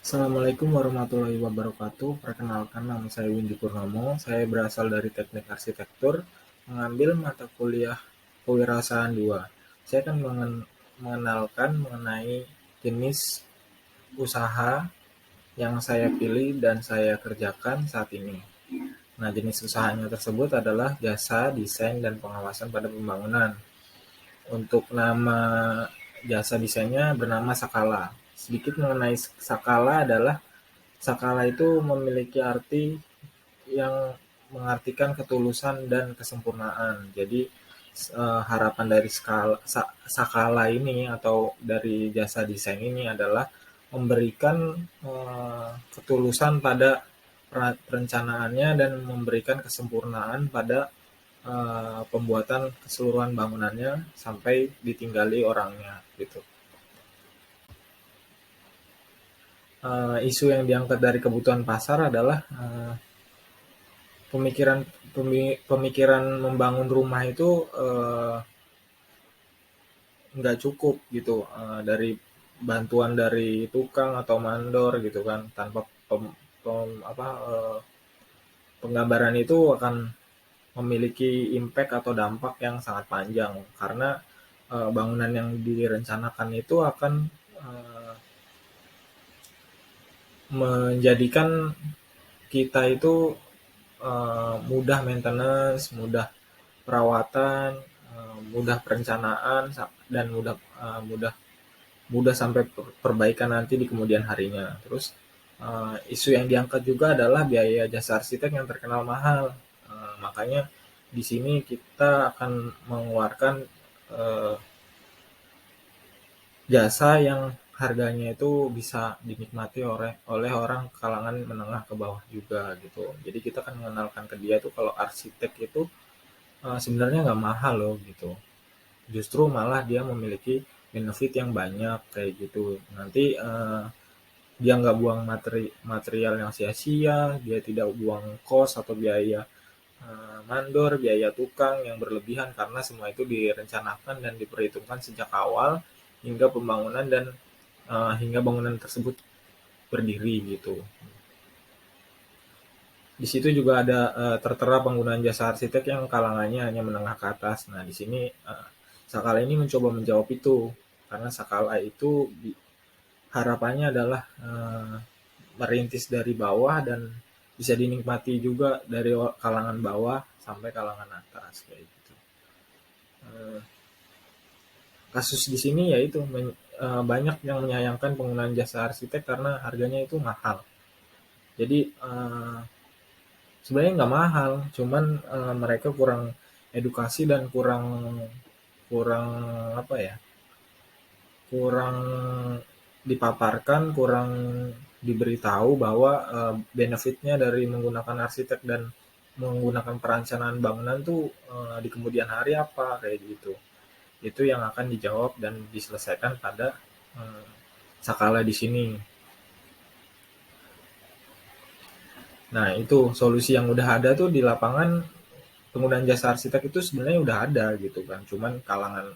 Assalamualaikum warahmatullahi wabarakatuh. Perkenalkan, nama saya Windy Purnomo. Saya berasal dari Teknik Arsitektur, mengambil mata kuliah Kewirausahaan 2. Saya akan mengenalkan mengenai jenis usaha yang saya pilih dan saya kerjakan saat ini. Nah, jenis usahanya tersebut adalah jasa, desain, dan pengawasan pada pembangunan. Untuk nama jasa desainnya bernama Sakala. Sedikit mengenai Sakala adalah Sakala itu memiliki arti yang mengartikan ketulusan dan kesempurnaan. Jadi harapan dari Sakala ini atau dari jasa desain ini adalah memberikan ketulusan pada perencanaannya dan memberikan kesempurnaan pada pembuatan keseluruhan bangunannya sampai ditinggali orangnya gitu. Isu yang diangkat dari kebutuhan pasar adalah pemikiran pemikiran membangun rumah itu nggak cukup gitu, dari bantuan dari tukang atau mandor gitu kan, tanpa penggambaran itu akan memiliki impact atau dampak yang sangat panjang karena bangunan yang direncanakan itu akan uh, menjadikan kita itu mudah maintenance, mudah perawatan, mudah perencanaan, dan mudah mudah sampai perbaikan nanti di kemudian harinya. Terus isu yang diangkat juga adalah biaya jasa arsitek yang terkenal mahal. Makanya di sini kita akan mengeluarkan uh, jasa yang harganya itu bisa dinikmati oleh orang kalangan menengah ke bawah juga gitu. Jadi kita akan mengenalkan ke dia tuh kalau arsitek itu sebenarnya nggak mahal loh gitu. Justru malah dia memiliki benefit yang banyak kayak gitu. Nanti dia nggak buang material yang sia-sia, dia tidak buang kos atau biaya mandor, biaya tukang yang berlebihan karena semua itu direncanakan dan diperhitungkan sejak awal hingga pembangunan dan hingga bangunan tersebut berdiri gitu. Di situ juga ada tertera penggunaan jasa arsitek yang kalangannya hanya menengah ke atas. Nah, di sini Sakala ini mencoba menjawab itu karena Sakala itu harapannya adalah merintis dari bawah dan bisa dinikmati juga dari kalangan bawah sampai kalangan atas kayak gitu. Eh, Kasus di sini yaitu banyak yang menyayangkan penggunaan jasa arsitek karena harganya itu mahal. Jadi sebenarnya nggak mahal, cuman mereka kurang edukasi dan kurang kurang apa ya, kurang dipaparkan, kurang diberitahu bahwa benefitnya dari menggunakan arsitek dan menggunakan perencanaan bangunan tuh di kemudian hari apa kayak gitu. Itu yang akan dijawab dan diselesaikan pada eh, Sakala di sini. Nah, itu solusi yang udah ada tuh di lapangan, penggunaan jasa arsitek itu sebenarnya udah ada gitu kan. Cuman kalangan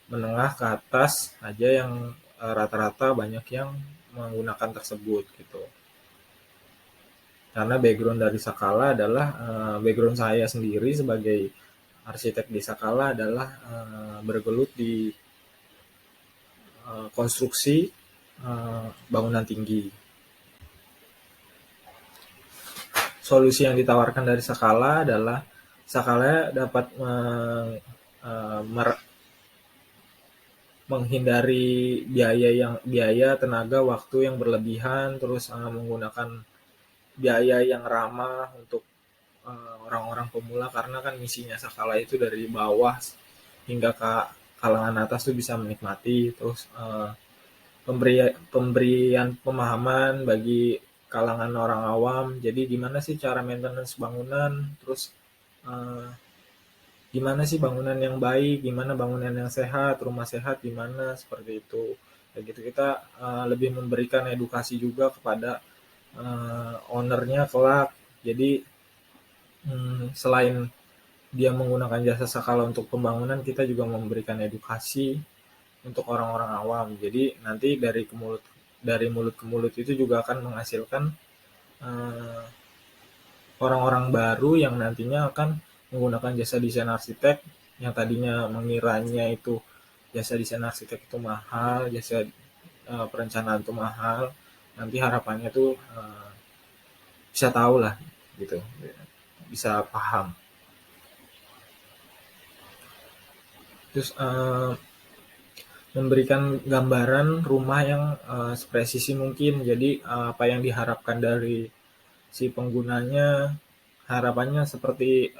menengah ke atas aja yang rata-rata banyak yang menggunakan tersebut gitu. Karena background dari Sakala adalah background saya sendiri sebagai arsitek di Sakala adalah bergelut di konstruksi bangunan tinggi. Solusi yang ditawarkan dari Sakala adalah Sakala dapat menghindari biaya, tenaga, waktu yang berlebihan, terus menggunakan biaya yang ramah untuk orang-orang pemula karena kan misinya Sakala itu dari bawah hingga ke kalangan atas tuh bisa menikmati, terus pemberian pemahaman bagi kalangan orang awam. Jadi gimana sih cara maintenance bangunan, terus eh, gimana sih bangunan yang baik, gimana bangunan yang sehat, rumah sehat gimana, seperti itu. Kayak gitu kita lebih memberikan edukasi juga kepada ownernya kelak. Jadi selain dia menggunakan jasa Sakala untuk pembangunan, kita juga memberikan edukasi untuk orang-orang awam. Jadi nanti dari mulut ke mulut itu juga akan menghasilkan orang-orang baru yang nantinya akan menggunakan jasa desain arsitek yang tadinya mengiranya itu jasa desain arsitek itu mahal, jasa perencanaan itu mahal, nanti harapannya tuh bisa tahu lah gitu, bisa paham. Terus memberikan gambaran rumah yang sepresisi mungkin. Jadi apa yang diharapkan dari si penggunanya, harapannya seperti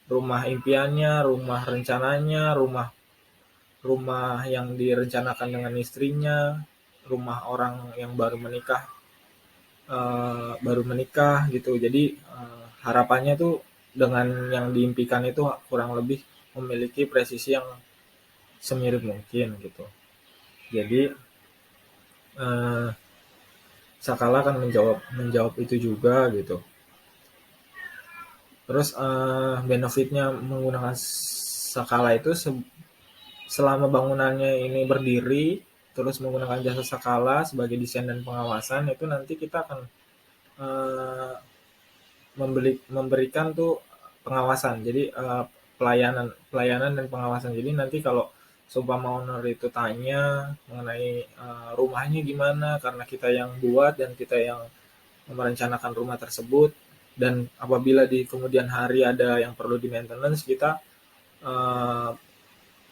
rumah impiannya, rumah rencananya, rumah rumah yang direncanakan dengan istrinya, rumah orang yang baru menikah gitu. Jadi harapannya tuh dengan yang diimpikan itu kurang lebih memiliki presisi yang semirip mungkin gitu. Jadi eh, Sakala akan menjawab itu juga gitu. Terus benefitnya menggunakan Sakala itu selama bangunannya ini berdiri, terus menggunakan jasa Sakala sebagai desain dan pengawasan, itu nanti kita akan eh, memberikan tuh pengawasan. Jadi pelayanan pelayanan dan pengawasan. Jadi nanti kalau seumpama owner itu tanya mengenai rumahnya gimana, karena kita yang buat dan kita yang merencanakan rumah tersebut, dan apabila di kemudian hari ada yang perlu di maintenance, kita uh,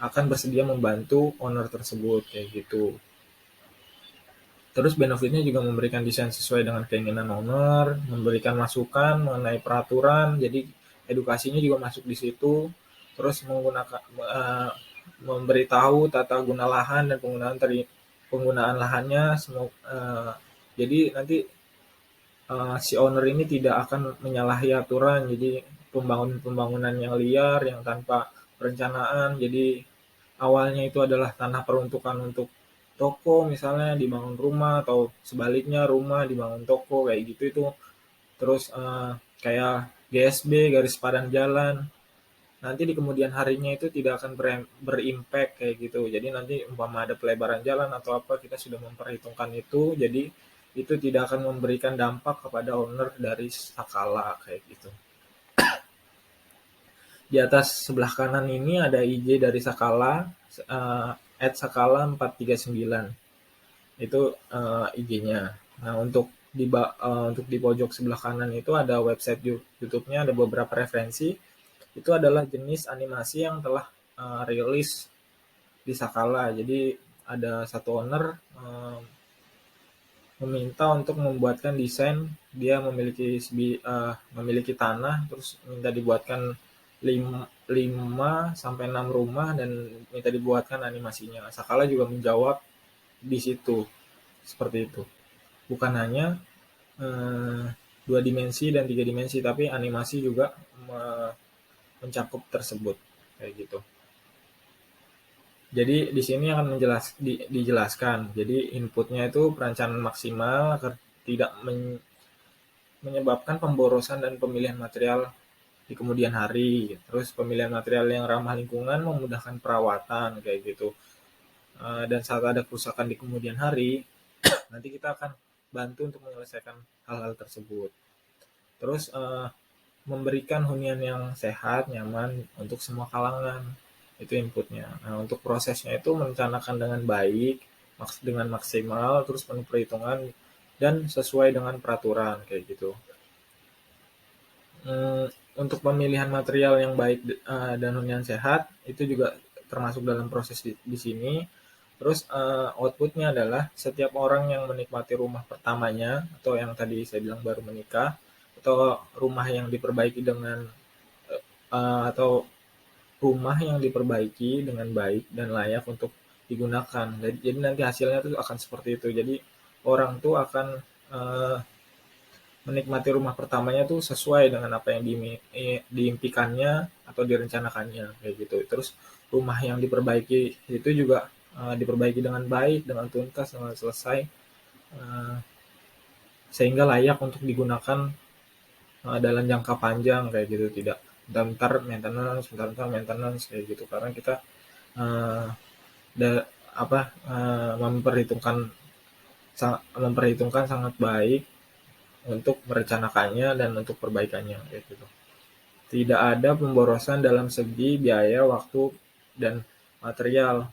akan bersedia membantu owner tersebut kayak gitu. Terus benefitnya juga memberikan desain sesuai dengan keinginan owner, memberikan masukan mengenai peraturan, jadi edukasinya juga masuk di situ. Terus menggunakan memberitahu tata guna lahan dan penggunaan lahannya. Jadi nanti si owner ini tidak akan menyalahi aturan. Jadi pembangunan yang liar yang tanpa perencanaan. Jadi awalnya itu adalah tanah peruntukan untuk toko misalnya dibangun rumah, atau sebaliknya rumah dibangun toko kayak gitu. Itu terus kayak GSB, garis padan jalan, nanti di kemudian harinya itu tidak akan berimpact kayak gitu. Jadi nanti umpama ada pelebaran jalan atau apa, kita sudah memperhitungkan itu, jadi itu tidak akan memberikan dampak kepada owner dari Sakala kayak gitu. Di atas sebelah kanan ini ada IG dari Sakala, @sakala439. Itu IG-nya. Nah, untuk di pojok sebelah kanan itu ada website YouTube-nya, ada beberapa referensi. Itu adalah jenis animasi yang telah rilis di Sakala. Jadi ada satu owner meminta untuk membuatkan desain. Dia memiliki tanah, terus minta dibuatkan 5 sampai 6 rumah dan minta dibuatkan animasinya. Sakala juga menjawab di situ seperti itu. Bukan hanya 2 dimensi dan 3 dimensi, tapi animasi juga mencakup tersebut kayak gitu. Jadi di sini akan dijelaskan. Jadi inputnya itu perencanaan maksimal agar tidak menyebabkan pemborosan dan pemilihan material di kemudian hari. Terus pemilihan material yang ramah lingkungan memudahkan perawatan kayak gitu. Dan saat ada kerusakan di kemudian hari, nanti kita akan bantu untuk menyelesaikan hal-hal tersebut. Terus memberikan hunian yang sehat, nyaman untuk semua kalangan. Itu inputnya. Nah, untuk prosesnya itu merencanakan dengan baik, dengan maksimal, terus penuh perhitungan, dan sesuai dengan peraturan, kayak gitu. Untuk pemilihan material yang baik dan hunian sehat, itu juga termasuk dalam proses di sini. Terus outputnya adalah setiap orang yang menikmati rumah pertamanya, atau yang tadi saya bilang baru menikah, atau rumah yang diperbaiki atau rumah yang diperbaiki dengan baik dan layak untuk digunakan. Jadi nanti hasilnya tuh akan seperti itu. Jadi orang tuh akan menikmati rumah pertamanya tuh sesuai dengan apa yang diimpikannya atau direncanakannya kayak gitu. Terus rumah yang diperbaiki itu juga diperbaiki dengan baik, dengan tuntas, dengan selesai, sehingga layak untuk digunakan dalam jangka panjang kayak gitu. Tidak bentar maintenance kayak gitu, karena kita memperhitungkan sangat baik untuk merencanakannya dan untuk perbaikannya kayak gitu. Tidak ada pemborosan dalam segi biaya, waktu, dan material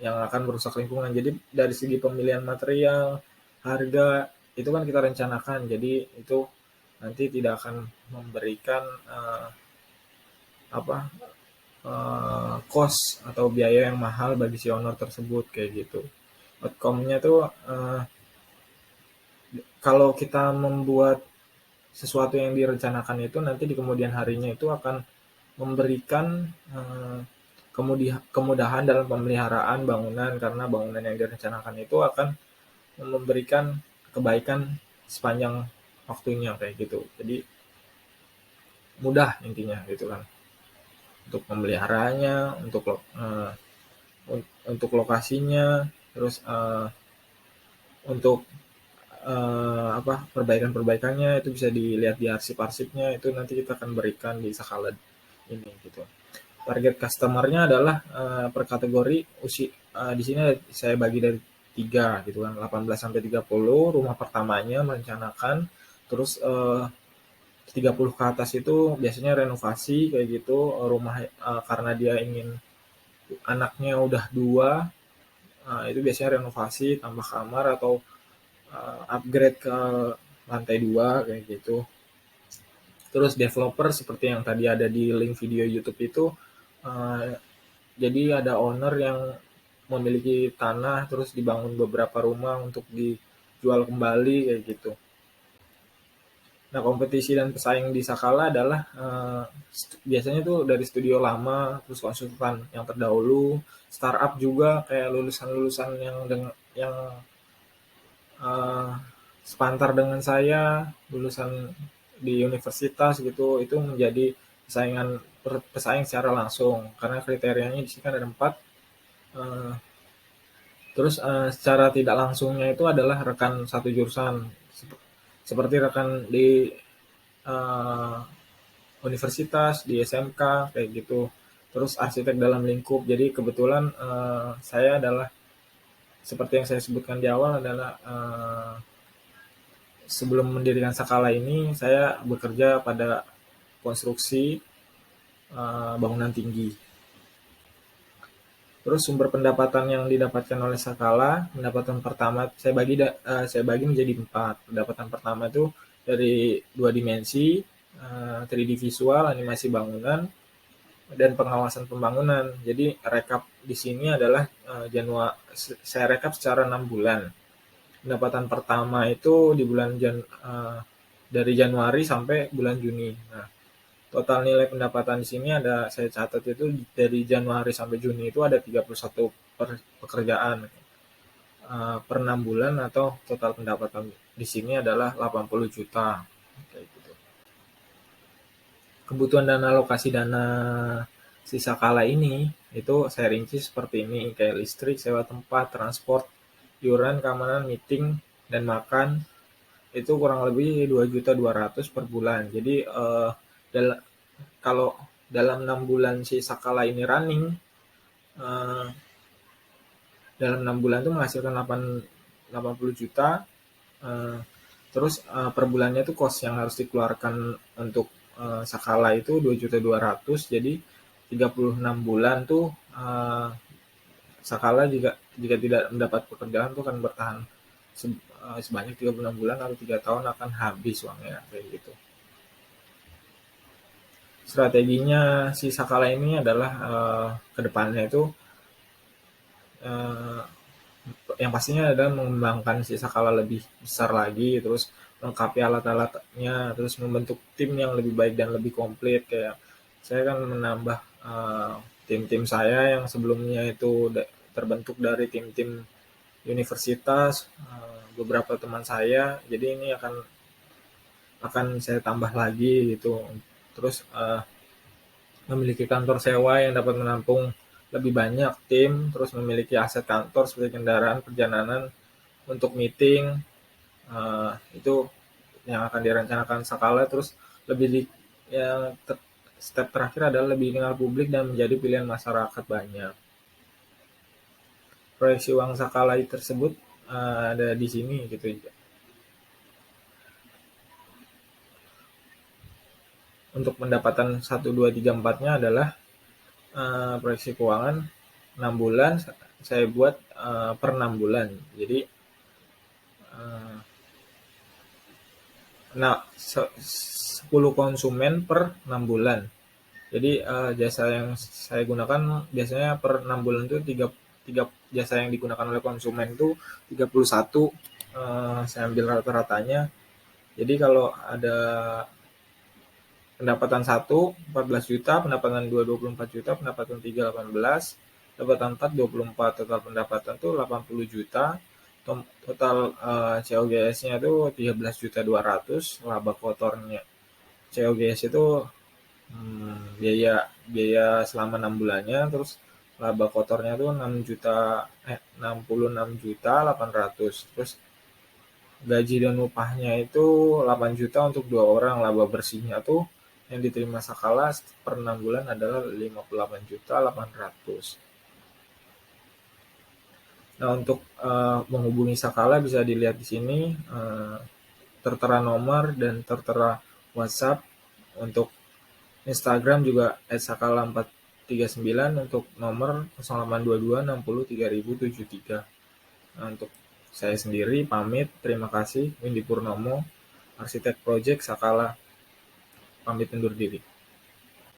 yang akan merusak lingkungan. Jadi dari segi pemilihan material, harga, itu kan kita rencanakan. Jadi itu nanti tidak akan memberikan apa cost atau biaya yang mahal bagi si owner tersebut kayak gitu. Outcome-nya tuh kalau kita membuat sesuatu yang direncanakan itu nanti di kemudian harinya itu akan memberikan kemudahan dalam pemeliharaan bangunan, karena bangunan yang direncanakan itu akan memberikan kebaikan sepanjang waktunya kayak gitu. Jadi mudah intinya gitu kan untuk memeliharanya, untuk lokasinya, terus untuk perbaikan-perbaikannya itu bisa dilihat di arsip-arsipnya, itu nanti kita akan berikan di skala ini gitu. Target customer-nya adalah per kategori usia, di sini saya bagi dari 3 gitu kan, 18 sampai 30. Rumah pertamanya merencanakan, terus 30 ke atas itu biasanya renovasi kayak gitu, rumah karena dia ingin anaknya udah 2, itu biasanya renovasi, tambah kamar atau upgrade ke lantai 2 kayak gitu. Terus developer seperti yang tadi ada di link video YouTube itu, jadi ada owner yang memiliki tanah terus dibangun beberapa rumah untuk dijual kembali kayak gitu. Nah, kompetisi dan pesaing di Sakala adalah biasanya tuh dari studio lama, terus konsultan yang terdahulu, startup juga kayak lulusan-lulusan yang uh, sepantar dengan saya, lulusan di universitas gitu, itu menjadi pesaing secara langsung karena kriterianya di sini kan ada 4. Uh, Terus secara tidak langsungnya itu adalah rekan satu jurusan, seperti rekan di uh, universitas, di SMK kayak gitu. Terus arsitek dalam lingkup. Jadi kebetulan saya adalah seperti yang saya sebutkan di awal adalah sebelum mendirikan Sakala ini saya bekerja pada konstruksi bangunan tinggi. Terus sumber pendapatan yang didapatkan oleh Sakala, pendapatan pertama saya bagi menjadi 4. Pendapatan pertama itu dari 2 dimensi, 3D visual, animasi bangunan, dan pengawasan pembangunan. Jadi rekap di sini adalah saya rekap secara 6 bulan. Pendapatan pertama itu di dari Januari sampai bulan Juni. Nah, total nilai pendapatan di sini ada saya catat itu dari Januari sampai Juni itu ada 31 pekerjaan per 6 bulan, atau total pendapatan di sini adalah 80 juta. Kayak gitu. Kebutuhan dana alokasi dana sisa kala ini itu saya rinci seperti ini, kayak listrik, sewa tempat, transport, iuran, keamanan, meeting, dan makan itu kurang lebih 2.200.000 per bulan. Jadi kalau dalam 6 bulan si Sakala ini running, dalam 6 bulan itu menghasilkan 80 juta, terus per bulannya itu cost yang harus dikeluarkan untuk Sakala itu 2.200.000. Jadi 36 bulan tuh Sakala jika tidak mendapat pekerjaan tuh akan bertahan sebanyak 36 bulan atau 3 tahun akan habis uangnya kayak gitu. Strateginya si Sakala ini adalah kedepannya itu yang pastinya adalah mengembangkan si Sakala lebih besar lagi, terus melengkapi alat-alatnya, terus membentuk tim yang lebih baik dan lebih komplit. Kayak saya kan menambah tim-tim saya yang sebelumnya itu terbentuk dari tim-tim universitas, beberapa teman saya, jadi ini akan saya tambah lagi gitu. Terus memiliki kantor sewa yang dapat menampung lebih banyak tim, terus memiliki aset kantor seperti kendaraan perjalanan untuk meeting, itu yang akan direncanakan Sakala. Terus yang step terakhir adalah lebih dikenal publik dan menjadi pilihan masyarakat banyak. proyeksi uang Sakala tersebut ada di sini gitu. Untuk pendapatan 1, 2, 3, 4-nya adalah proyeksi keuangan 6 bulan, saya buat per 6 bulan. Jadi nah 10 konsumen per 6 bulan. Jadi jasa yang saya gunakan biasanya per 6 bulan itu tiga jasa yang digunakan oleh konsumen itu 31. Saya ambil rata-ratanya. Jadi kalau ada pendapatan 1 14 juta, pendapatan 2 24 juta, pendapatan 3 18, pendapatan 4 24, total pendapatan tuh 80 juta. Total COGS-nya itu 13 juta 200, laba kotornya COGS itu biaya biaya selama 6 bulannya, terus laba kotornya tuh 66 juta 800. Terus gaji dan upahnya itu 8 juta untuk 2 orang. Laba bersihnya tuh yang diterima Sakala per 6 bulan adalah 58 juta 800. Nah, untuk menghubungi Sakala bisa dilihat di sini, tertera nomor dan tertera WhatsApp. Untuk Instagram juga @sakala439, untuk nomor 0822603073. Nah, untuk saya sendiri pamit, terima kasih. Windy Purnomo, arsitek project Sakala, pamit undur diri.